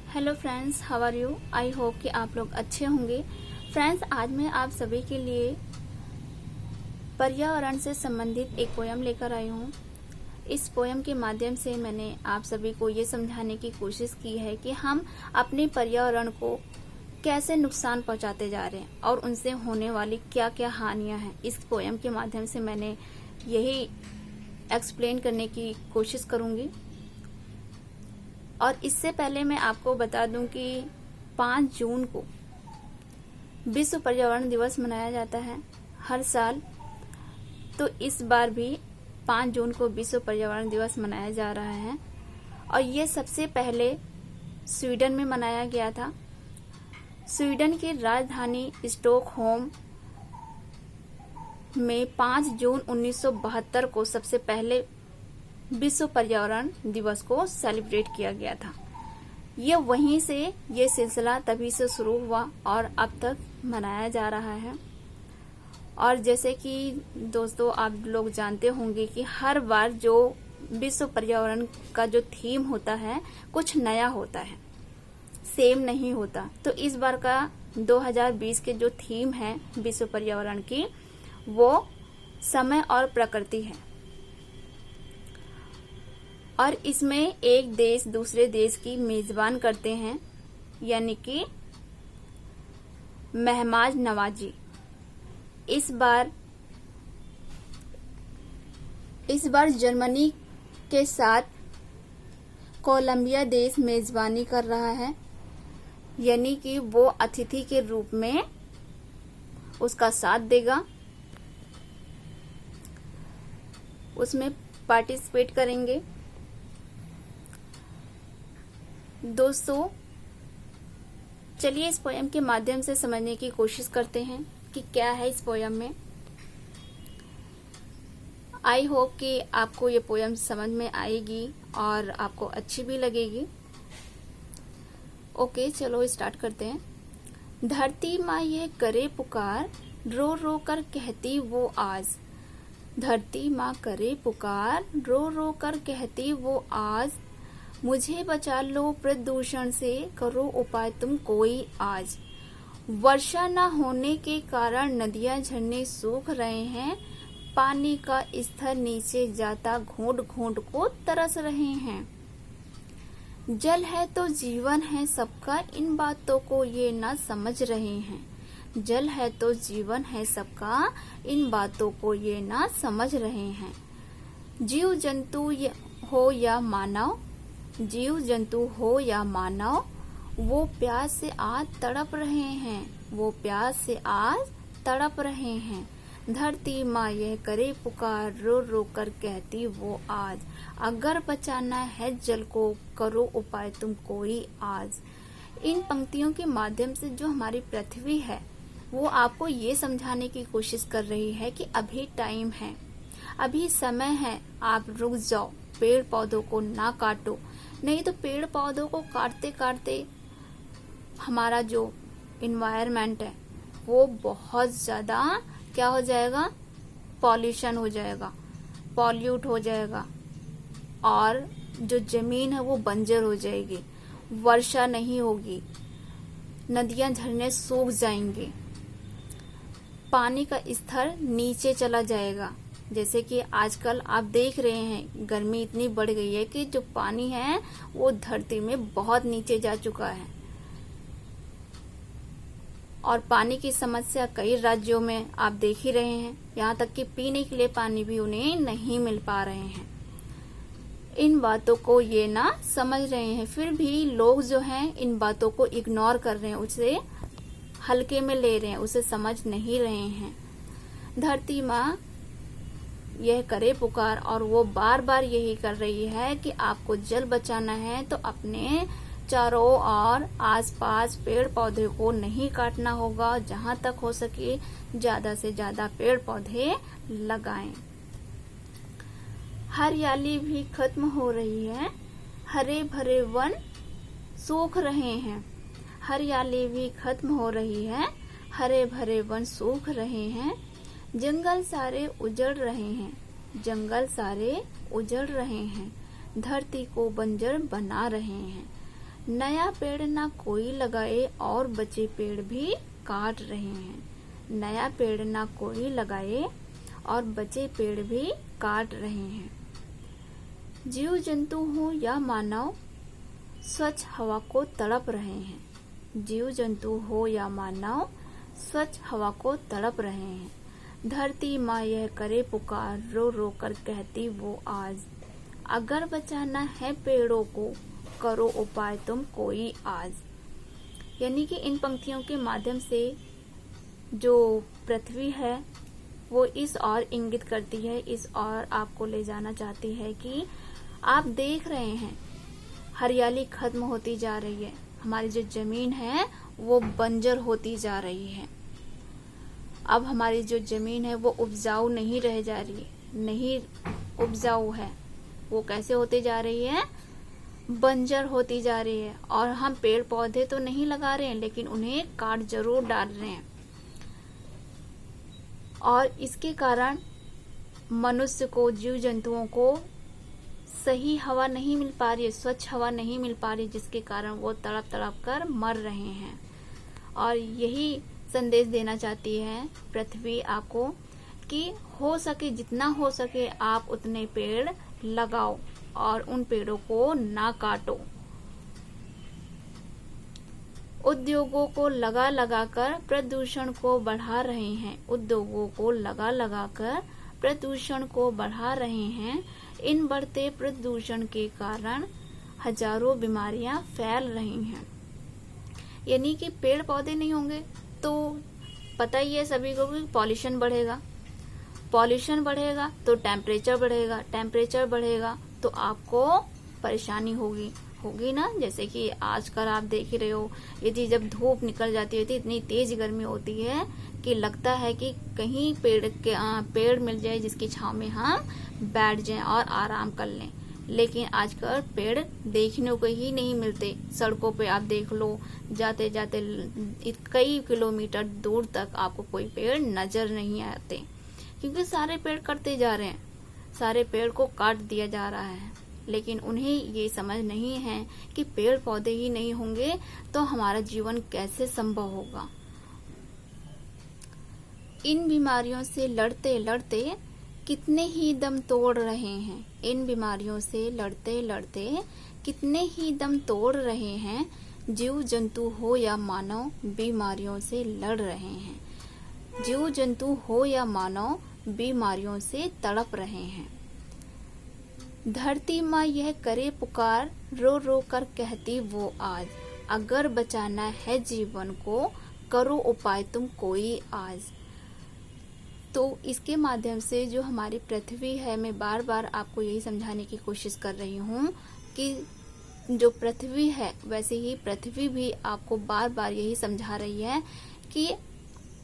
Hello friends, how are you. I hope कि आप लोग अच्छे होंगे। फ्रेंड्स, आज मैं आप सभी के लिए पर्यावरण से संबंधित एक पोयम लेकर आई हूँ। इस पोयम के माध्यम से मैंने आप सभी को ये समझाने की कोशिश की है कि हम अपने पर्यावरण को कैसे नुकसान पहुंचाते जा रहे हैं और उनसे होने वाली क्या क्या हानियां हैं। इस पोयम के माध्यम से मैंने यही एक्सप्लेन करने की कोशिश करूंगी। और इससे पहले मैं आपको बता दूं कि 5 जून को विश्व पर्यावरण दिवस मनाया जाता है हर साल। तो इस बार भी 5 जून को विश्व पर्यावरण दिवस मनाया जा रहा है और ये सबसे पहले स्वीडन में मनाया गया था। स्वीडन की राजधानी स्टॉकहोम में 5 जून 1972 को सबसे पहले विश्व पर्यावरण दिवस को सेलिब्रेट किया गया था। ये वहीं से ये सिलसिला तभी से शुरू हुआ और अब तक मनाया जा रहा है। और जैसे कि दोस्तों आप लोग जानते होंगे कि हर बार जो विश्व पर्यावरण का जो थीम होता है कुछ नया होता है, सेम नहीं होता। तो इस बार का 2020 के जो थीम है विश्व पर्यावरण की, वो समय और प्रकृति है। और इसमें एक देश दूसरे देश की मेजबान करते हैं, यानी कि मेहमान नवाजी। इस बार जर्मनी के साथ कोलंबिया देश मेजबानी कर रहा है, यानी कि वो अतिथि के रूप में उसका साथ देगा, उसमें पार्टिसिपेट करेंगे। दोस्तों, चलिए इस पोयम के माध्यम से समझने की कोशिश करते हैं कि क्या है इस पोयम में। आई होप कि आपको ये पोयम समझ में आएगी और आपको अच्छी भी लगेगी। ओके, चलो स्टार्ट करते हैं। धरती माँ यह करे पुकार, रो रो कर कहती वो आज। धरती माँ करे पुकार, रो रो कर कहती वो आज। मुझे बचा लो प्रदूषण से, करो उपाय तुम कोई आज। वर्षा न होने के कारण नदियां झरने सूख रहे हैं, पानी का स्तर नीचे जाता घोंट घोंट को तरस रहे हैं। जल है तो जीवन है सबका, इन बातों को ये ना समझ रहे हैं। जल है तो जीवन है सबका, इन बातों को ये ना समझ रहे हैं। जीव जंतु हो या मानव, जीव जंतु हो या मानव, वो प्यास से आज तड़प रहे हैं, वो प्यास से आज तड़प रहे हैं। धरती माँ यह करे पुकार, रो रो कर कहती वो आज। अगर बचाना है जल को, करो उपाय तुम कोई आज। इन पंक्तियों के माध्यम से जो हमारी पृथ्वी है वो आपको ये समझाने की कोशिश कर रही है कि अभी टाइम है, अभी समय है, आप रुक जाओ, पेड़ पौधों को ना काटो। नहीं तो पेड़ पौधों को काटते काटते हमारा जो इन्वायरमेंट है वो बहुत ज्यादा क्या हो जाएगा, पॉल्यूशन हो जाएगा, पॉल्यूट हो जाएगा और जो जमीन है वो बंजर हो जाएगी, वर्षा नहीं होगी, नदियां झरने सूख जाएंगे, पानी का स्तर नीचे चला जाएगा। जैसे कि आजकल आप देख रहे हैं गर्मी इतनी बढ़ गई है कि जो पानी है वो धरती में बहुत नीचे जा चुका है और पानी की समस्या कई राज्यों में आप देख ही रहे हैं। यहाँ तक कि पीने के लिए पानी भी उन्हें नहीं मिल पा रहे हैं। इन बातों को ये ना समझ रहे हैं, फिर भी लोग जो हैं इन बातों को इग्नोर कर रहे हैं, उसे हल्के में ले रहे हैं, उसे समझ नहीं रहे हैं। धरती माँ यह करे पुकार और वो बार बार यही कर रही है कि आपको जल बचाना है तो अपने चारों ओर आसपास पेड़ पौधे को नहीं काटना होगा। जहां तक हो सके ज्यादा से ज्यादा पेड़ पौधे लगाएं। हरियाली भी खत्म हो रही है, हरे भरे वन सूख रहे हैं। हरियाली भी खत्म हो रही है, हरे भरे वन सूख रहे हैं। जंगल सारे उजड़ रहे हैं, जंगल सारे उजड़ रहे हैं। धरती को बंजर बना रहे हैं। नया पेड़ ना कोई लगाए और बचे पेड़ भी काट रहे हैं। नया पेड़ ना कोई लगाए और बचे पेड़ भी काट रहे हैं। जीव जंतु हो या मानव स्वच्छ हवा को तड़प रहे हैं। जीव जंतु हो या मानव स्वच्छ हवा को तड़प रहे हैं। धरती माँ यह करे पुकार, रो रो कर कहती वो आज। अगर बचाना है पेड़ों को, करो उपाय तुम कोई आज। यानी कि इन पंक्तियों के माध्यम से जो पृथ्वी है वो इस ओर इंगित करती है, इस ओर आपको ले जाना चाहती है कि आप देख रहे हैं हरियाली खत्म होती जा रही है, हमारी जो जमीन है वो बंजर होती जा रही है। अब हमारी जो जमीन है वो उपजाऊ नहीं रह जा रही है, नहीं उपजाऊ है, वो कैसे होती जा रही है, बंजर होती जा रही है। और हम पेड़ पौधे तो नहीं लगा रहे हैं लेकिन उन्हें काट जरूर डाल रहे हैं। और इसके कारण मनुष्य को, जीव जंतुओं को सही हवा नहीं मिल पा रही है, स्वच्छ हवा नहीं मिल पा रही, जिसके कारण वो तड़प तड़प कर मर रहे हैं। और यही संदेश देना चाहती है पृथ्वी आपको कि हो सके, जितना हो सके आप उतने पेड़ लगाओ और उन पेड़ों को ना काटो। उद्योगों को लगा लगा कर प्रदूषण को बढ़ा रहे हैं। उद्योगों को लगा लगा कर प्रदूषण को बढ़ा रहे हैं। इन बढ़ते प्रदूषण के कारण हजारों बीमारियां फैल रही हैं। यानी कि पेड़ पौधे नहीं होंगे तो पता ही है सभी को कि पॉल्यूशन बढ़ेगा। पॉल्यूशन बढ़ेगा तो टेम्परेचर बढ़ेगा, टेम्परेचर बढ़ेगा तो आपको परेशानी होगी ना। जैसे कि आजकल आप देख ही रहे हो, यदि जब धूप निकल जाती है तो इतनी तेज गर्मी होती है कि लगता है कि कहीं पेड़ मिल जाए जिसकी छांव में हम बैठ जाएं और आराम कर लें। लेकिन आजकल पेड़ देखने को ही नहीं मिलते। सड़कों पे आप देख लो, जाते जाते कई किलोमीटर दूर तक आपको कोई पेड़ नजर नहीं आते, क्योंकि सारे पेड़ कटते जा रहे हैं, सारे पेड़ को काट दिया जा रहा है। लेकिन उन्हें ये समझ नहीं है कि पेड़ पौधे ही नहीं होंगे तो हमारा जीवन कैसे संभव होगा। इन बीमारियों से लड़ते लड़ते कितने ही दम तोड़ रहे हैं। इन बीमारियों से लड़ते लड़ते कितने ही दम तोड़ रहे हैं। जीव जंतु हो या मानव बीमारियों से लड़ रहे हैं। जीव जंतु हो या मानव बीमारियों से तड़प रहे हैं। धरती माँ यह करे पुकार, रो रो कर कहती वो आज। अगर बचाना है जीवन को, करो उपाय तुम कोई आज। तो इसके माध्यम से जो हमारी पृथ्वी है, मैं बार बार आपको यही समझाने की कोशिश कर रही हूँ कि जो पृथ्वी है वैसे ही पृथ्वी भी आपको बार बार यही समझा रही है कि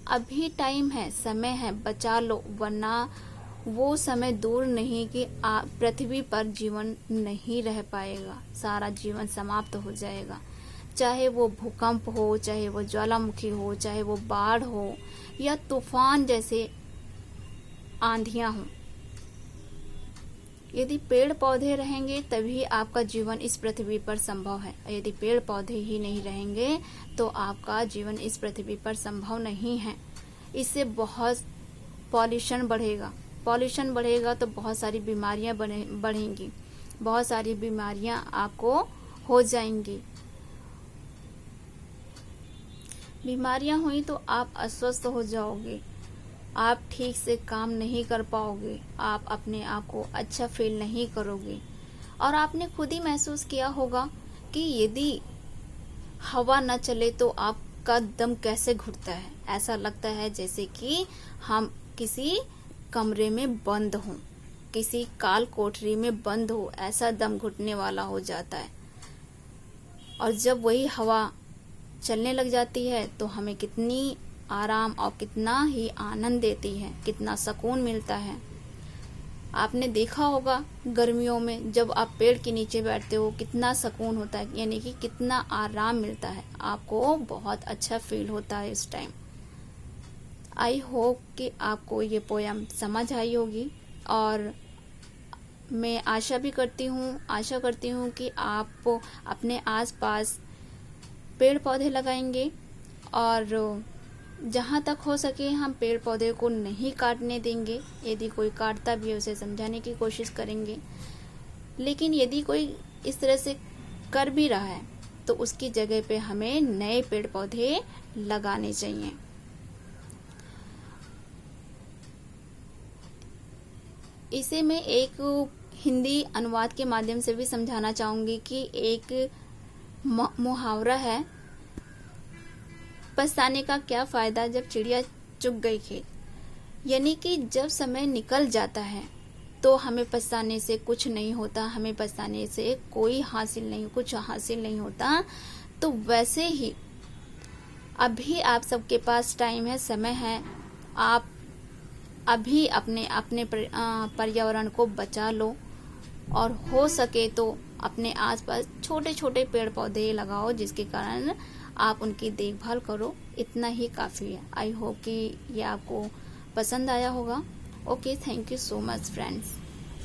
अभी टाइम है, समय है, बचा लो, वरना वो समय दूर नहीं कि पृथ्वी पर जीवन नहीं रह पाएगा, सारा जीवन समाप्त हो जाएगा। चाहे वो भूकंप हो, चाहे वो ज्वालामुखी हो, चाहे वो बाढ़ हो या तूफान जैसे आंधियां हों। यदि पेड़ पौधे रहेंगे तभी आपका जीवन इस पृथ्वी पर संभव है। यदि पेड़ पौधे ही नहीं रहेंगे तो आपका जीवन इस पृथ्वी पर संभव नहीं है। इससे बहुत पॉल्यूशन बढ़ेगा। पॉल्यूशन बढ़ेगा तो बहुत सारी बीमारियां बढ़ेंगी, बहुत सारी बीमारियां आपको हो जाएंगी। बीमारियां हुई तो आप अस्वस्थ हो जाओगे, आप ठीक से काम नहीं कर पाओगे, आप अपने आप को अच्छा फील नहीं करोगे। और आपने खुद ही महसूस किया होगा कि यदि हवा न चले तो आपका दम कैसे घुटता है। ऐसा लगता है जैसे कि हम किसी कमरे में बंद हों, किसी काल कोठरी में बंद हो, ऐसा दम घुटने वाला हो जाता है। और जब वही हवा चलने लग जाती है तो हमें कितनी आराम और कितना ही आनंद देती है, कितना सुकून मिलता है। आपने देखा होगा गर्मियों में जब आप पेड़ के नीचे बैठते हो कितना सुकून होता है, यानी कि कितना आराम मिलता है, आपको बहुत अच्छा फील होता है इस टाइम। आई होप कि आपको ये पोयम समझ आई होगी और मैं आशा करती हूँ कि आप अपने आसपास पेड़ पौधे लगाएंगे और जहाँ तक हो सके हम पेड़ पौधे को नहीं काटने देंगे। यदि कोई काटता भी है उसे समझाने की कोशिश करेंगे, लेकिन यदि कोई इस तरह से कर भी रहा है तो उसकी जगह पे हमें नए पेड़ पौधे लगाने चाहिए। इसे मैं एक हिंदी अनुवाद के माध्यम से भी समझाना चाहूंगी कि एक मुहावरा है, पछताने का क्या फायदा जब चिड़िया चुग गई खेत। यानी कि जब समय निकल जाता है तो हमें पछताने से कुछ नहीं होता, हमें पछताने से कुछ हासिल नहीं होता। तो वैसे ही अभी आप सबके पास टाइम है, समय है, आप अभी अपने पर्यावरण को बचा लो और हो सके तो अपने आसपास छोटे छोटे पेड़ पौधे लगाओ, जिसके कारण आप उनकी देखभाल करो। इतना ही काफ़ी है। आई होप कि ये आपको पसंद आया होगा। Okay, thank you so much friends.